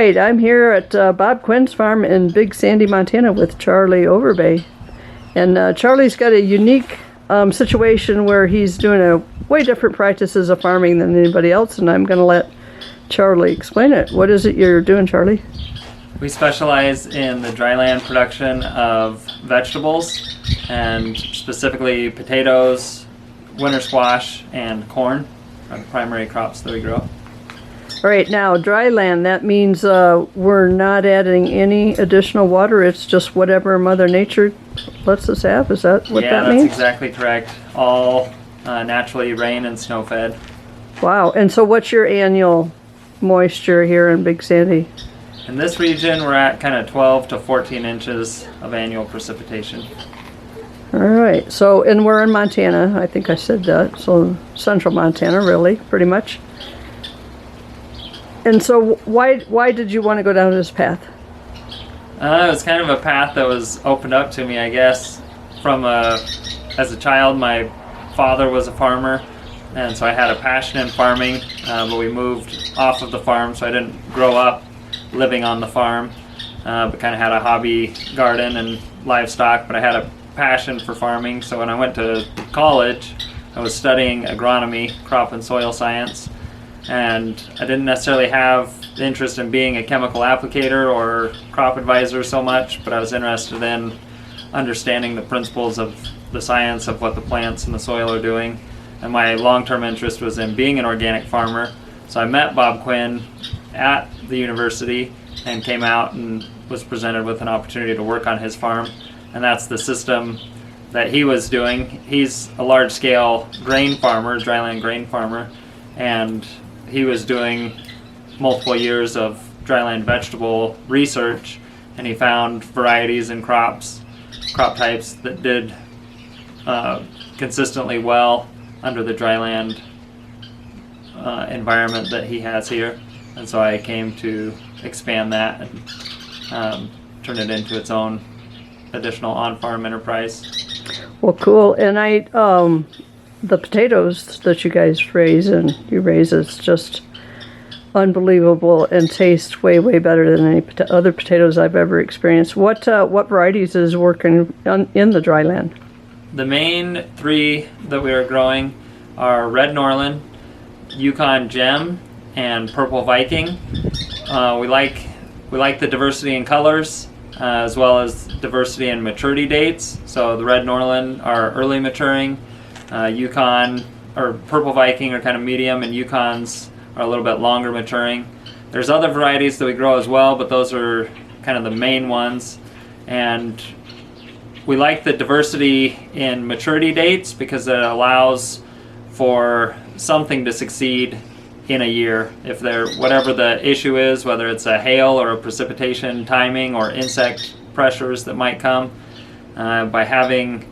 right, I'm here at Bob Quinn's farm in Big Sandy, Montana with Charley Overbay. And Charley's got a unique situation where he's doing a way different practices of farming than anybody else, and I'm going to let Charley explain it. What is it you're doing, Charley? We specialize in the dryland production of vegetables, and specifically potatoes, winter squash, and corn are the primary crops that we grow. All right, now dryland, that means we're not adding any additional water. It's just whatever Mother Nature lets us have. Is that what that means? Yeah, that's exactly correct. All naturally rain and snow fed. Wow, and so what's your annual moisture here in Big Sandy? In this region, we're at kind of 12 to 14 inches of annual precipitation. All right, so, and we're in Montana. I think I said that. So central Montana, really, pretty much. And so why did you want to go down this path? It was kind of a path that was opened up to me, I guess. As a child, my father was a farmer, and so I had a passion in farming, but we moved off of the farm, so I didn't grow up living on the farm, but kind of had a hobby garden and livestock, but I had a passion for farming. So when I went to college, I was studying agronomy, crop and soil science, and I didn't necessarily have the interest in being a chemical applicator or crop advisor so much, but I was interested in understanding the principles of the science of what the plants and the soil are doing. And my long-term interest was in being an organic farmer. So I met Bob Quinn at the university and came out and was presented with an opportunity to work on his farm. And that's the system that he was doing. He's a large-scale grain farmer, dryland grain farmer, and he was doing multiple years of dryland vegetable research, and he found varieties and crop types that did consistently well under the dryland environment that he has here. And so I came to expand that and turn it into its own additional on-farm enterprise. Well, cool. And the potatoes that you guys raise and you raise is just unbelievable and taste way, way better than any other potatoes I've ever experienced. What varieties is working in the dryland? The main three that we are growing are Red Norland, Yukon Gem, and Purple Viking. We like the diversity in colors, as well as diversity in maturity dates. So the Red Norland are early maturing, Yukon or Purple Viking are kind of medium, and Yukons are a little bit longer maturing. There's other varieties that we grow as well, but those are kind of the main ones. And we like the diversity in maturity dates because it allows for something to succeed in a year. If whatever the issue is, whether it's a hail or a precipitation timing or insect pressures that might come, by having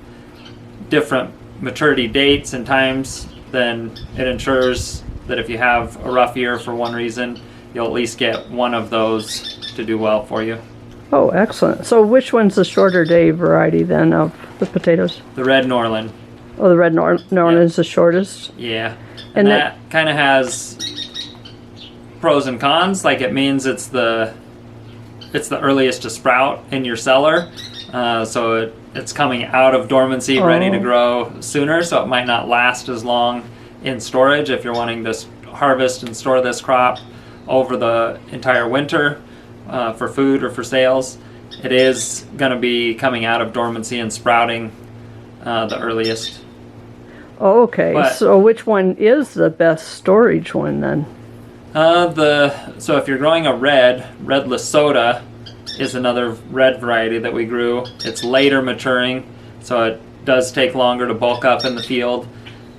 different maturity dates and times, then it ensures that if you have a rough year for one reason, you'll at least get one of those to do well for you. Oh, excellent. So which one's the shorter day variety then of the potatoes? The Red Norland. Oh, the Red Norland is the shortest? Yeah. And that kind of has pros and cons. Like, it means it's the earliest to sprout in your cellar. So it's coming out of dormancy, ready to grow sooner, so it might not last as long in storage if you're wanting to harvest and store this crop over the entire winter for food or for sales. It is going to be coming out of dormancy and sprouting the earliest. Oh, okay. So which one is the best storage one then? So if you're growing a red Lesota is another red variety that we grew. It's later maturing, so it does take longer to bulk up in the field,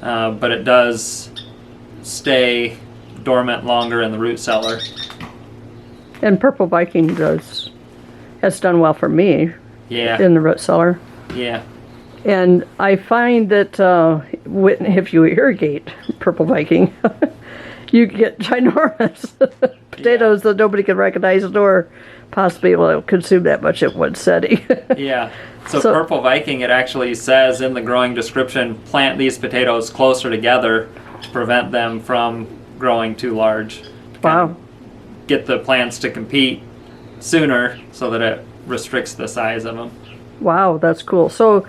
but it does stay dormant longer in the root cellar. And Purple Viking has done well for me. Yeah. In the root cellar. Yeah. And I find that if you irrigate Purple Viking, you get ginormous potatoes that nobody can recognize nor possibly will consume that much at one setting. Yeah. So Purple Viking, it actually says in the growing description, plant these potatoes closer together to prevent them from growing too large. Wow. get the plants to compete sooner so that it restricts the size of them. Wow, that's cool. So,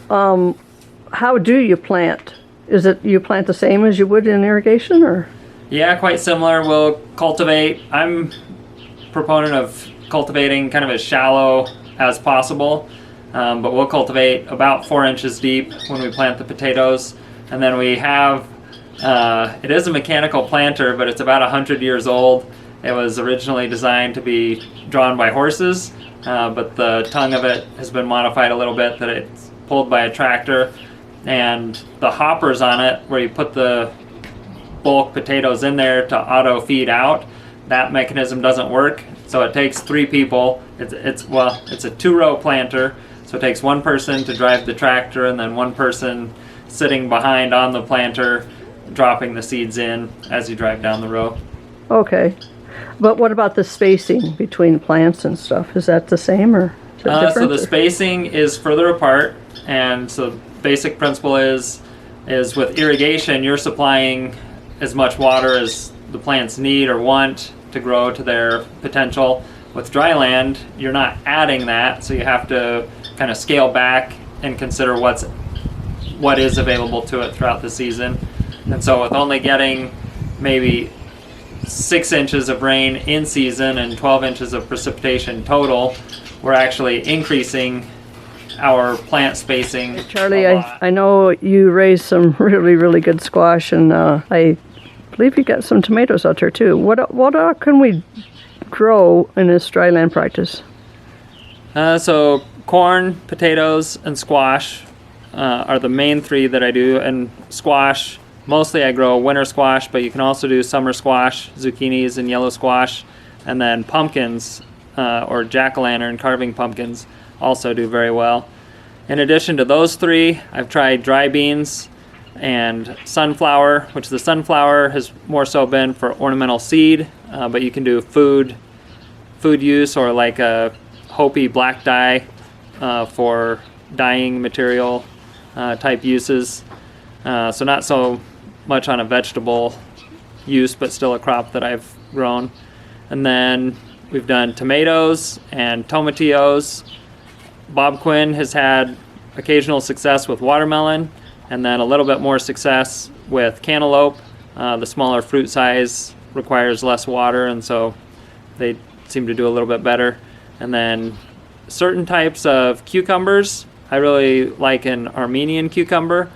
how do you plant? Is it you plant the same as you would in irrigation, or? Yeah, quite similar. We'll cultivate. I'm a proponent of cultivating kind of as shallow as possible, but we'll cultivate about 4 inches deep when we plant the potatoes. And then we have, it is a mechanical planter, but it's about 100 years old. It was originally designed to be drawn by horses, but the tongue of it has been modified a little bit that it's pulled by a tractor. And the hoppers on it, where you put the bulk potatoes in there to auto feed out, that mechanism doesn't work. So it takes 3 people. It's a 2-row planter, so it takes 1 person to drive the tractor and then 1 person sitting behind on the planter dropping the seeds in as you drive down the row. Okay, but what about the spacing between plants and stuff? Is that the same, or is it different? So the spacing is further apart, and so basic principle is with irrigation, you're supplying as much water as the plants need or want to grow to their potential. With dryland, you're not adding that, so you have to kind of scale back and consider what is available to it throughout the season. And so with only getting maybe 6 inches of rain in season and 12 inches of precipitation total, we're actually increasing our plant spacing. Charlie, I know you raised some really, really good squash, and I believe you got some tomatoes out there too. What can we grow in this dryland practice? So corn, potatoes, and squash are the main 3 that I do. And squash, mostly I grow winter squash, but you can also do summer squash, zucchinis, and yellow squash. And then pumpkins, or jack-o'-lantern carving pumpkins, also do very well. In addition to those 3, I've tried dry beans and sunflower, which the sunflower has more so been for ornamental seed, but you can do food use, or like a Hopi black dye for dyeing material type uses. So not so much on a vegetable use, but still a crop that I've grown. And then we've done tomatoes and tomatillos. Bob Quinn has had occasional success with watermelon, and then a little bit more success with cantaloupe. The smaller fruit size requires less water, and so they seem to do a little bit better. And then certain types of cucumbers, I really like an Armenian cucumber,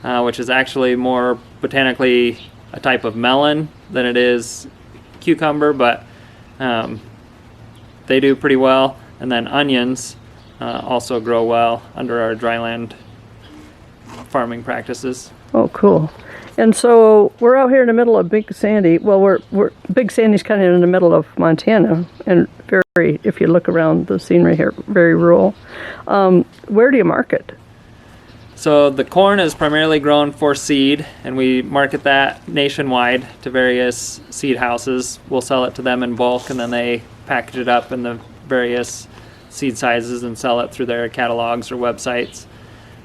which is actually more botanically a type of melon than it is cucumber, but they do pretty well. And then onions also grow well under our dryland farming practices. Oh, cool. And so we're out here in the middle of Big Sandy. Well, we're Big Sandy's kind of in the middle of Montana, and very, if you look around the scenery here, very rural. Where do you market? So the corn is primarily grown for seed, and we market that nationwide to various seed houses. We'll sell it to them in bulk, and then they package it up in the various seed sizes and sell it through their catalogs or websites.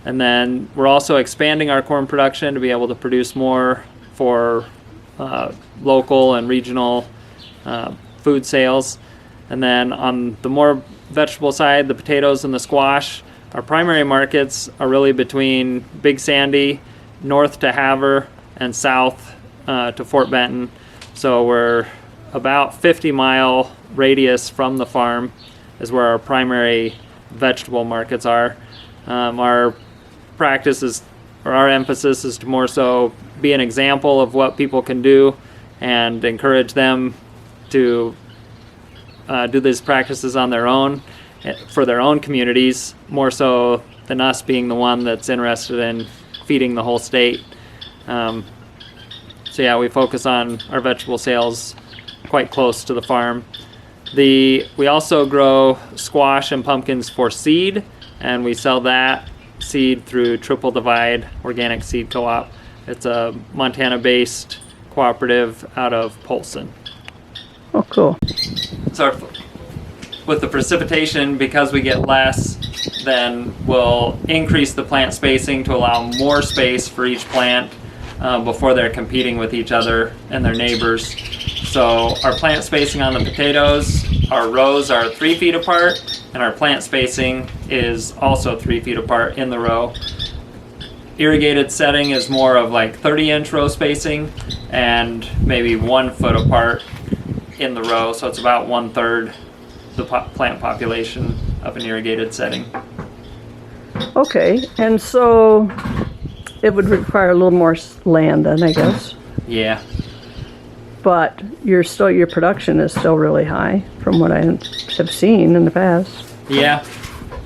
And then we're also expanding our corn production to be able to produce more for local and regional food sales. And then on the more vegetable side, the potatoes and the squash, our primary markets are really between Big Sandy, north to Havre, and south to Fort Benton. So we're about 50-mile radius from the farm is where our primary vegetable markets are. Our practice is, or our emphasis is to more so be an example of what people can do and encourage them to do these practices on their own for their own communities, more so than us being the one that's interested in feeding the whole state. So yeah, we focus on our vegetable sales quite close to the farm. We also grow squash and pumpkins for seed, and we sell that seed through Triple Divide Organic Seed Co-op. It's a Montana-based cooperative out of Polson. Oh, cool. So with the precipitation, because we get less, then we'll increase the plant spacing to allow more space for each plant before they're competing with each other and their neighbors. So our plant spacing on the potatoes, our rows are 3 feet apart, and our plant spacing is also 3 feet apart in the row. Irrigated setting is more of like 30-inch row spacing and maybe 1 foot apart in the row, so it's about 1/3 the plant population of an irrigated setting. Okay, and so it would require a little more land then, I guess. Yeah. But your production is still really high from what I have seen in the past. Yeah,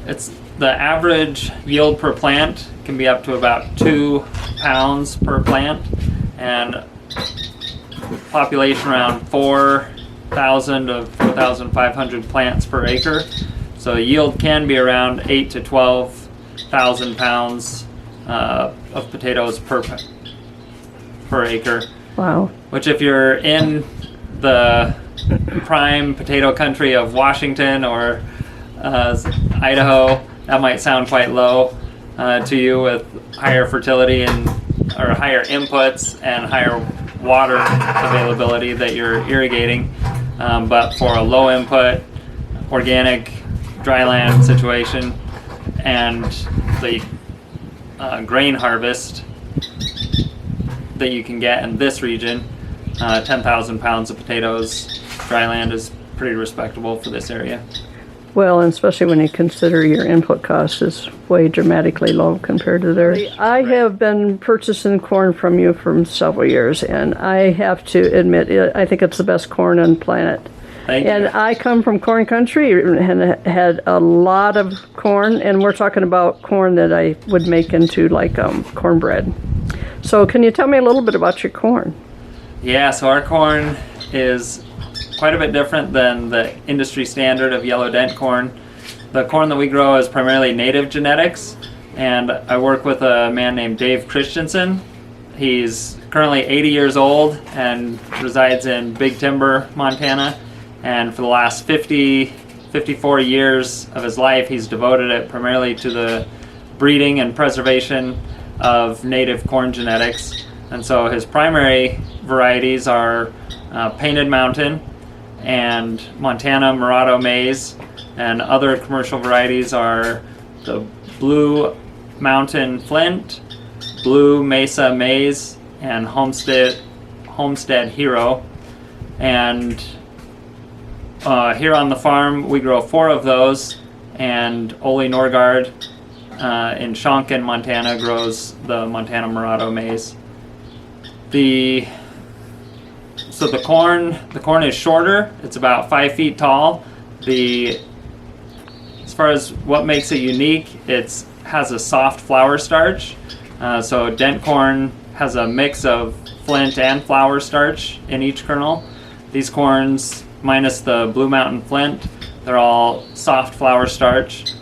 it's the average yield per plant can be up to about 2 pounds per plant, and population around 4,000 to 4,500 plants per acre. So yield can be around 8 to 12,000 pounds of potatoes per acre. Wow. Which, if you're in the prime potato country of Washington or Idaho, that might sound quite low to you, with higher fertility or higher inputs and higher water availability that you're irrigating. But for a low input, organic, dryland situation, and the grain harvest that you can get in this region, 10,000 pounds of potatoes, dryland is pretty respectable for this area. Well, and especially when you consider your input cost is way dramatically low compared to theirs. I have been purchasing corn from you for several years, and I have to admit, I think it's the best corn on the planet. Thank you. And I come from corn country and had a lot of corn, and we're talking about corn that I would make into like cornbread. So can you tell me a little bit about your corn? Yeah, so our corn is quite a bit different than the industry standard of yellow dent corn. The corn that we grow is primarily native genetics, and I work with a man named Dave Christensen. He's currently 80 years old and resides in Big Timber, Montana, and for the last 54 years of his life, he's devoted it primarily to the breeding and preservation of native corn genetics. And so his primary varieties are Painted Mountain and Montana Murado Maize, and other commercial varieties are the Blue Mountain Flint, Blue Mesa Maize, and Homestead Hero. And here on the farm we grow 4 of those, and Ole Norgard in Shonkin, Montana grows the Montana Murado Maize. So the corn is shorter. It's about 5 feet tall. As far as what makes it unique, it has a soft flour starch. So dent corn has a mix of flint and flour starch in each kernel. These corns, minus the Blue Mountain Flint, they're all soft flour starch.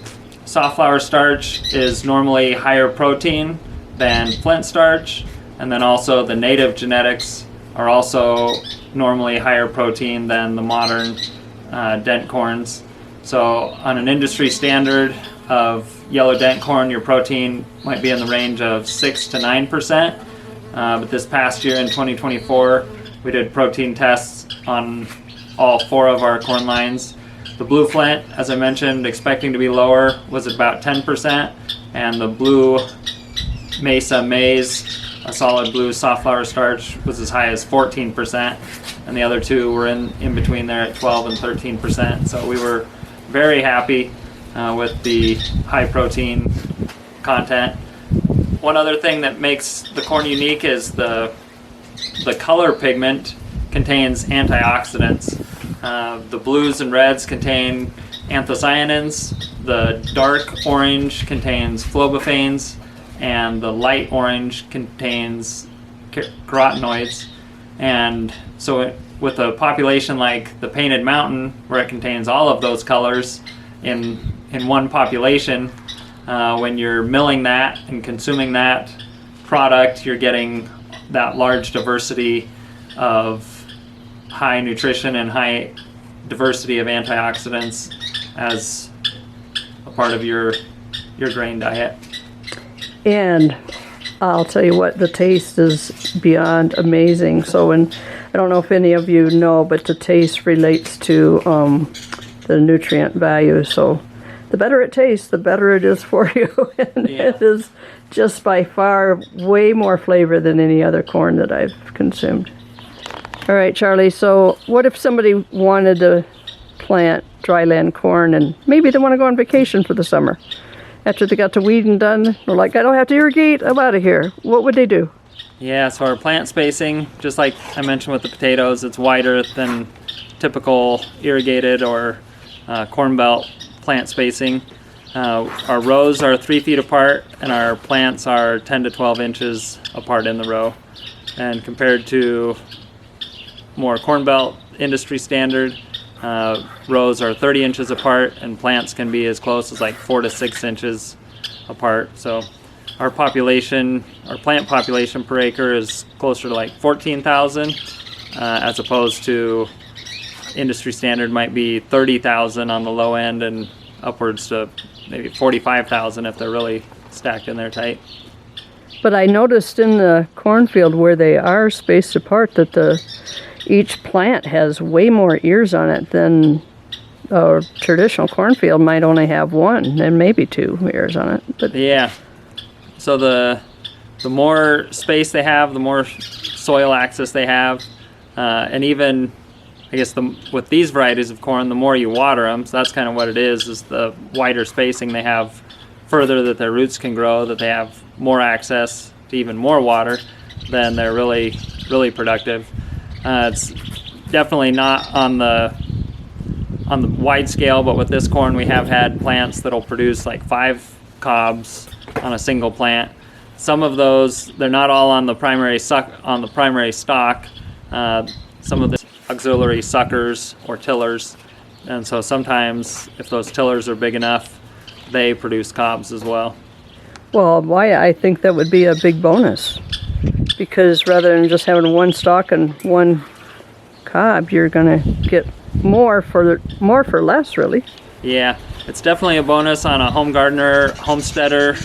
Soft flour starch is normally higher protein than flint starch, and then also the native genetics are also normally higher protein than the modern dent corns. So on an industry standard of yellow dent corn, your protein might be in the range of 6 to 9%. But this past year in 2024, we did protein tests on all 4 of our corn lines. The Blue Flint, as I mentioned, expecting to be lower, was about 10%, and the Blue Mesa Maize, a solid blue soft flour starch, was as high as 14%, and the other 2 were in between there at 12 and 13%. So we were very happy with the high protein content. One other thing that makes the corn unique is the color pigment contains antioxidants. The blues and reds contain anthocyanins, the dark orange contains flobophanes, and the light orange contains carotenoids. And so with a population like the Painted Mountain, where it contains all of those colors in one population, when you're milling that and consuming that product, you're getting that large diversity of high nutrition and high diversity of antioxidants as a part of your grain diet. And I'll tell you what, the taste is beyond amazing. So, and I don't know if any of you know, but the taste relates to the nutrient value. So the better it tastes, the better it is for you. And it is just by far way more flavor than any other corn that I've consumed. All right, Charlie, so what if somebody wanted to plant dryland corn and maybe they want to go on vacation for the summer? After they got the weeding done, they're like, I don't have to irrigate, I'm out of here. What would they do? Yeah, so our plant spacing, just like I mentioned with the potatoes, it's wider than typical irrigated or corn belt plant spacing. Our rows are 3 feet apart and our plants are 10 to 12 inches apart in the row. And compared to more corn belt industry standard, rows are 30 inches apart and plants can be as close as like 4 to 6 inches apart. So our population, our plant population per acre is closer to like 14,000 as opposed to industry standard might be 30,000 on the low end and upwards to maybe 45,000 if they're really stacked in there tight. But I noticed in the cornfield where they are spaced apart that each plant has way more ears on it than a traditional cornfield might only have one and maybe 2 ears on it. But yeah, so the more space they have, the more soil access they have, and even I guess with these varieties of corn, the more you water them, so that's kind of what it is the wider spacing they have further that their roots can grow, that they have more access to even more water, then they're really, really productive. It's definitely not on the wide scale, but with this corn we have had plants that'll produce like 5 cobs on a single plant. Some of those, they're not all on the primary stalk. Some of the auxiliary suckers or tillers, and so sometimes if those tillers are big enough, they produce cobs as well. well, why I think that would be a big bonus, because rather than just having one stalk and one cob, you're going to get more for less, really. Yeah, it's definitely a bonus on a home gardener, homesteader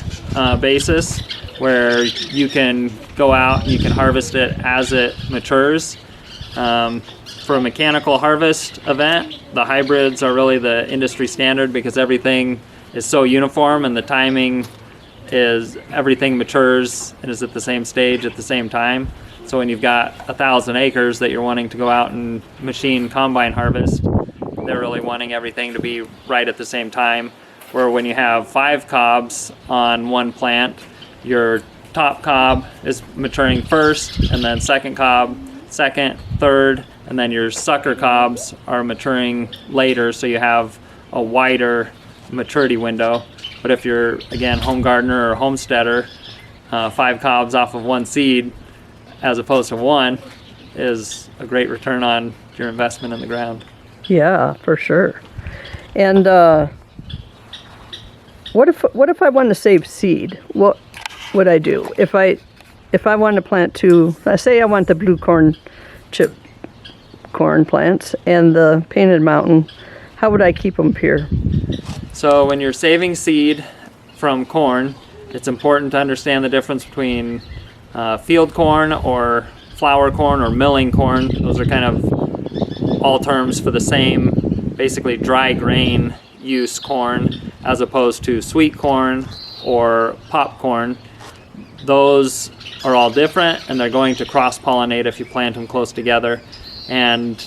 basis, where you can go out and you can harvest it as it matures. For a mechanical harvest event, the hybrids are really the industry standard because everything is so uniform and the timing is everything matures and is at the same stage at the same time. So when you've got 1,000 acres that you're wanting to go out and machine combine harvest, they're really wanting everything to be right at the same time. Where when you have 5 cobs on one plant, your top cob is maturing first, and then second cob second, third, and then your sucker cobs are maturing later, so you have a wider maturity window. But if you're, again, home gardener or homesteader, 5 cobs off of one seed as opposed to one is a great return on your investment in the ground. Yeah, for sure. And what if I wanted to save seed? What would I do if I wanted to plant 2? Say I want the blue corn chip corn plants and the painted mountain. How would I keep them pure? So when you're saving seed from corn, it's important to understand the difference between field corn or flour corn or milling corn. Those are kind of all terms for the same, basically dry grain use corn, as opposed to sweet corn or popcorn. Those are all different, and they're going to cross-pollinate if you plant them close together. And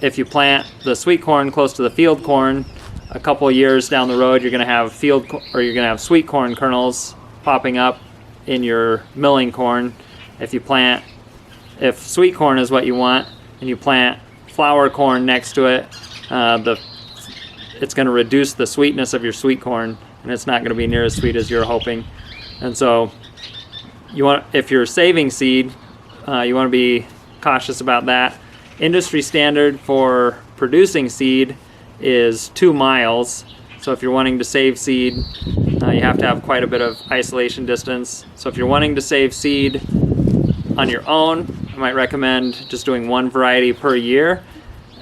if you plant the sweet corn close to the field corn, a couple of years down the road, you're going to have sweet corn kernels popping up in your milling corn. If sweet corn is what you want, and you plant flour corn next to it, it's going to reduce the sweetness of your sweet corn, and it's not going to be near as sweet as you're hoping. And so, if you're saving seed, you want to be cautious about that. Industry standard for producing seed is 2 miles. So if you're wanting to save seed, you have to have quite a bit of isolation distance. So if you're wanting to save seed on your own, I might recommend just doing 1 variety per year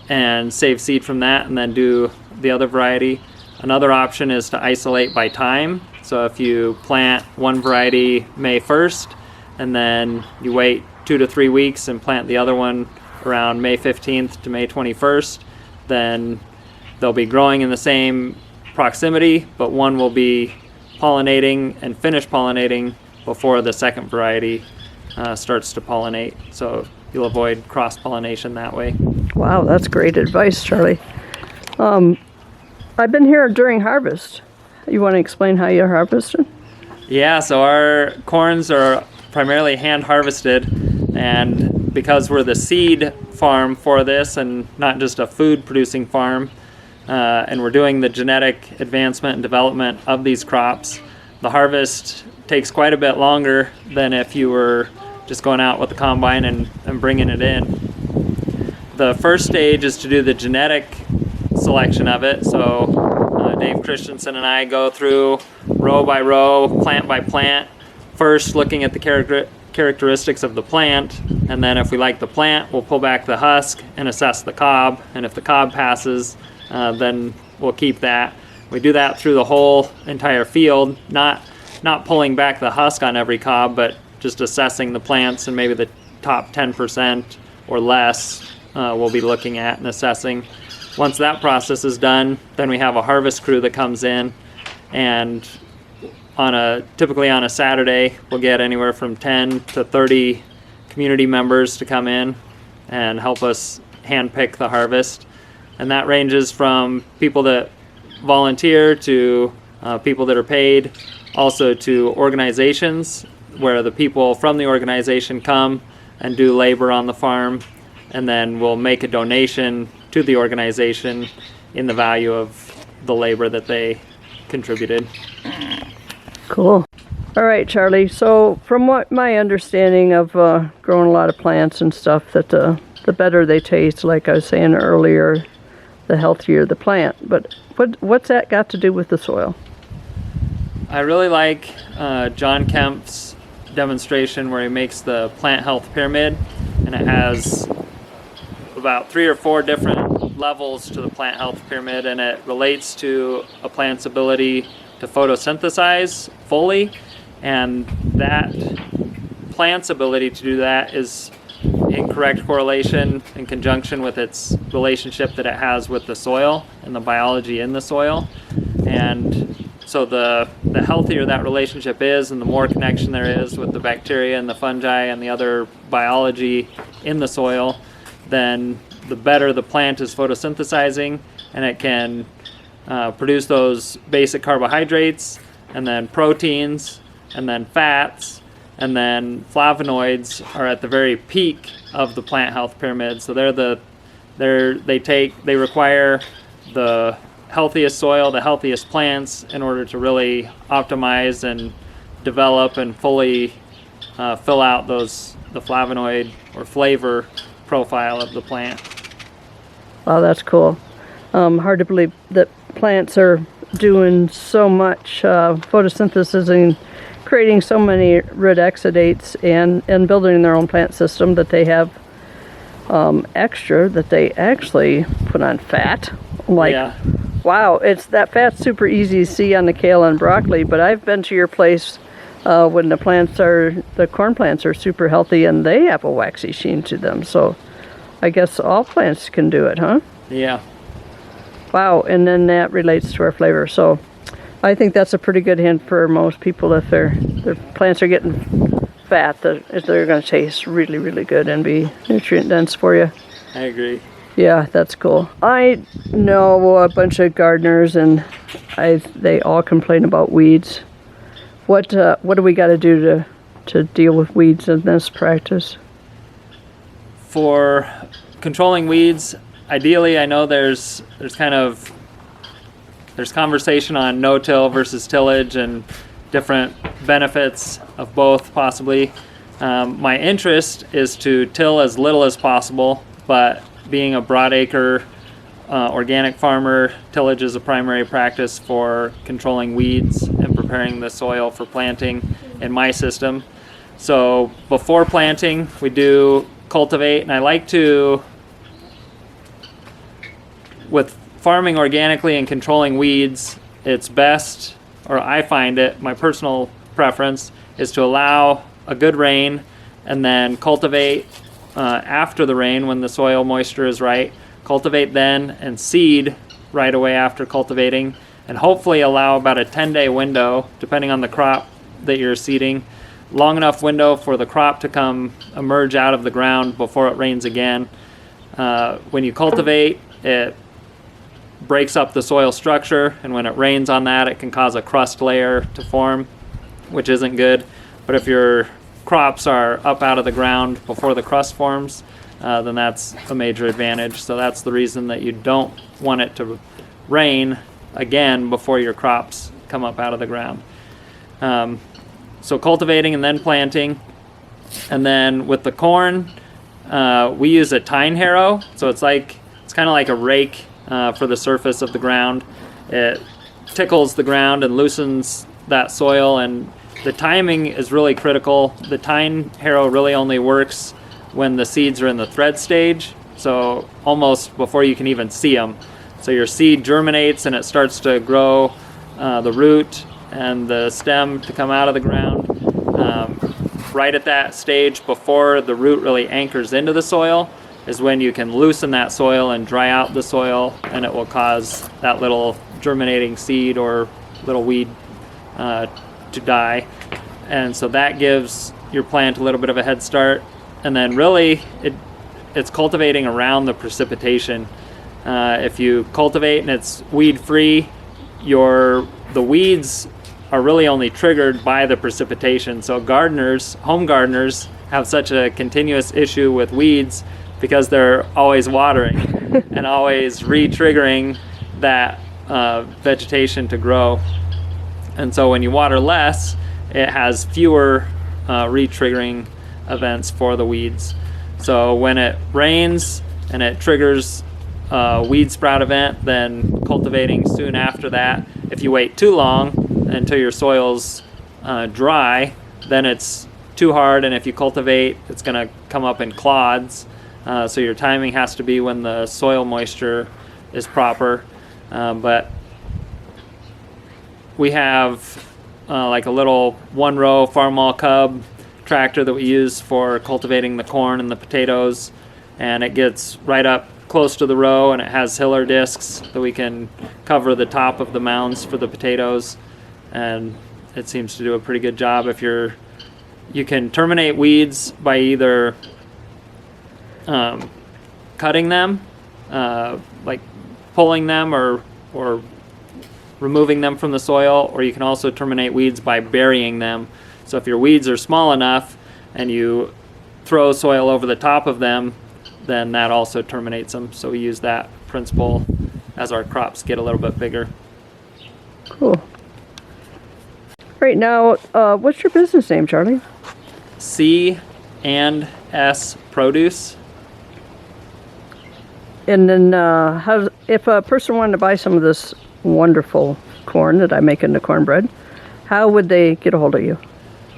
and save seed from that, and then do the other variety. Another option is to isolate by time. So if you plant 1 variety May 1st and then you wait 2 to 3 weeks and plant the other one around May 15th to May 21st. Then they'll be growing in the same proximity, but one will be pollinating and finish pollinating before the second variety starts to pollinate. So you'll avoid cross-pollination that way. Wow, that's great advice, Charlie. I've been here during harvest. You want to explain how you're harvesting? Yeah, so our corns are primarily hand harvested, and because we're the seed farm for this and not just a food producing farm, and we're doing the genetic advancement and development of these crops, the harvest takes quite a bit longer than if you were just going out with the combine and bringing it in. The first stage is to do the genetic selection of it. So Dave Christensen and I go through row by row, plant by plant, first looking at the characteristics of the plant, and then if we like the plant, we'll pull back the husk and assess the cob, and if the cob passes, then we'll keep that. We do that through the whole entire field, not pulling back the husk on every cob, but just assessing the plants, and maybe the top 10% or less we'll be looking at and assessing. Once that process is done, then we have a harvest crew that comes in, and typically on a Saturday, we'll get anywhere from 10 to 30 community members to come in and help us handpick the harvest. And that ranges from people that volunteer to people that are paid, also to organizations where the people from the organization come and do labor on the farm, and then we'll make a donation to the organization in the value of the labor that they contributed. Cool. All right, Charlie. So from what my understanding of growing a lot of plants and stuff, that the better they taste, like I was saying earlier, the healthier the plant. But what's that got to do with the soil? I really like John Kemp's demonstration where he makes the plant health pyramid, and it has about 3 or 4 different levels to the plant health pyramid, and it relates to a plant's ability to photosynthesize fully, and that plant's ability to do that is in correct correlation in conjunction with its relationship that it has with the soil and the biology in the soil. And so the healthier that relationship is, and the more connection there is with the bacteria and the fungi and the other biology in the soil, then the better the plant is photosynthesizing, and it can produce those basic carbohydrates, and then proteins, and then fats, and then flavonoids are at the very peak of the plant health pyramid. So they require the healthiest soil, the healthiest plants, in order to really optimize and develop and fully fill out the flavonoid or flavor profile of the plant. Wow, that's cool. Hard to believe that plants are doing so much photosynthesis and creating so many root exudates and building their own plant system that they have extra that they actually put on fat. Yeah. Wow, that fat's super easy to see on the kale and broccoli, but I've been to your place when the corn plants are super healthy and they have a waxy sheen to them. So I guess all plants can do it, huh? Yeah. Wow, and then that relates to our flavor. So I think that's a pretty good hint for most people. If their plants are getting fat, they're going to taste really, really good and be nutrient dense for you. I agree. Yeah, that's cool. I know a bunch of gardeners, and they all complain about weeds. What do we got to do to deal with weeds in this practice? For controlling weeds, ideally, I know there's conversation on no-till versus tillage and different benefits of both possibly. My interest is to till as little as possible, but being a broadacre organic farmer, tillage is a primary practice for controlling weeds and preparing the soil for planting in my system. So before planting, we do cultivate, and I like to, with farming organically and controlling weeds, it's best, or I find it, my personal preference, is to allow a good rain, and then cultivate after the rain when the soil moisture is right. Cultivate then and seed right away after cultivating, and hopefully allow about a 10-day window, depending on the crop that you're seeding, long enough window for the crop to emerge out of the ground before it rains again. When you cultivate, it breaks up the soil structure, and when it rains on that, it can cause a crust layer to form, which isn't good. But if your crops are up out of the ground before the crust forms, then that's a major advantage. So that's the reason that you don't want it to rain again before your crops come up out of the ground. So cultivating and then planting. And then with the corn, we use a tine harrow. So it's kind of like a rake for the surface of the ground. It tickles the ground and loosens that soil, and the timing is really critical. The tine harrow really only works when the seeds are in the thread stage, so almost before you can even see them. So your seed germinates and it starts to grow the root and the stem to come out of the ground. Right at that stage, before the root really anchors into the soil, is when you can loosen that soil and dry out the soil, and it will cause that little germinating seed or little weed to die. And so that gives your plant a little bit of a head start. And then really it's cultivating around the precipitation. If you cultivate and it's weed free, the weeds are really only triggered by the precipitation. So home gardeners have such a continuous issue with weeds because they're always watering and always re-triggering that vegetation to grow. And so when you water less, it has fewer re-triggering events for the weeds. So when it rains and it triggers a weed sprout event, then cultivating soon after that. If you wait too long until your soil's dry, then it's too hard, and if you cultivate, it's going to come up in clods. So your timing has to be when the soil moisture is proper. But we have like a little one-row farm-all cub tractor that we use for cultivating the corn and the potatoes, and it gets right up close to the row, and it has hiller discs that we can cover the top of the mounds for the potatoes, and it seems to do a pretty good job. You can terminate weeds by either cutting them, like pulling them or removing them from the soil, or you can also terminate weeds by burying them. So if your weeds are small enough and you throw soil over the top of them, then that also terminates them. So we use that principle as our crops get a little bit bigger. Cool. Right now, what's your business name, Charley? C&S Produce. And then if a person wanted to buy some of this wonderful corn that I make into cornbread, how would they get a hold of you?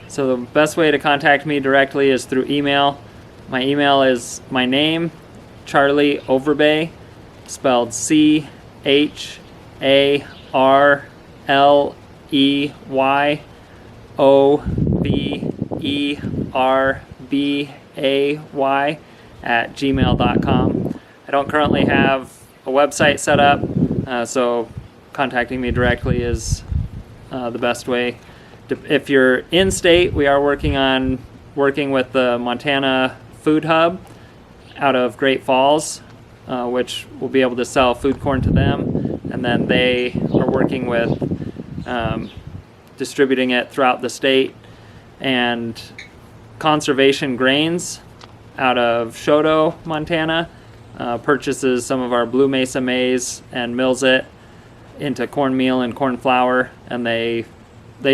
So the best way to contact me directly is through email. My email is my name, Charley Overbay, spelled CharleyOverbay @gmail.com. I don't currently have a website set up, so contacting me directly is the best way. If you're in state, we are working with the Montana Food Hub out of Great Falls, which will be able to sell food corn to them, and then they are working with distributing it throughout the state. And Conservation Grains out of Choteau, Montana, purchases some of our blue Mesa maize and mills it into cornmeal and corn flour, and they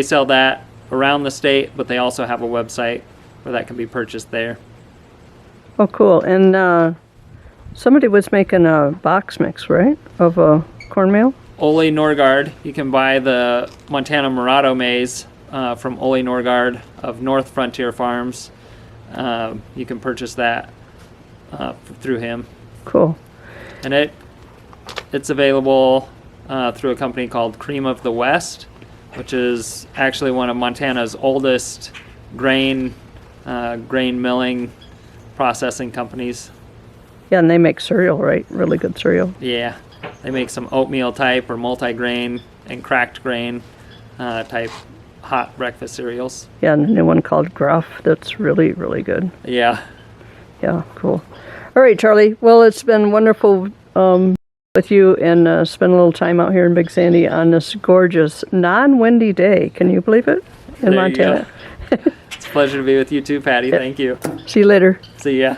sell that around the state, but they also have a website where that can be purchased there. Oh, cool. And somebody was making a box mix, right, of cornmeal? Ole Norgard. You can buy the Montana Murado maize from Ole Norgard of North Frontier Farms. You can purchase that through him. Cool. And it's available through a company called Cream of the West, which is actually one of Montana's oldest grain milling processing companies. Yeah, and they make cereal, right? Really good cereal. Yeah, they make some oatmeal type or multi-grain and cracked grain type hot breakfast cereals. Yeah, and a new one called Gruff that's really, really good. Yeah. Yeah, cool. All right, Charlie. Well, it's been wonderful with you and spend a little time out here in Big Sandy on this gorgeous non-windy day. Can you believe it? In There Montana. you go. It's a pleasure to be with you too, Patti. Thank you. See you later. See ya.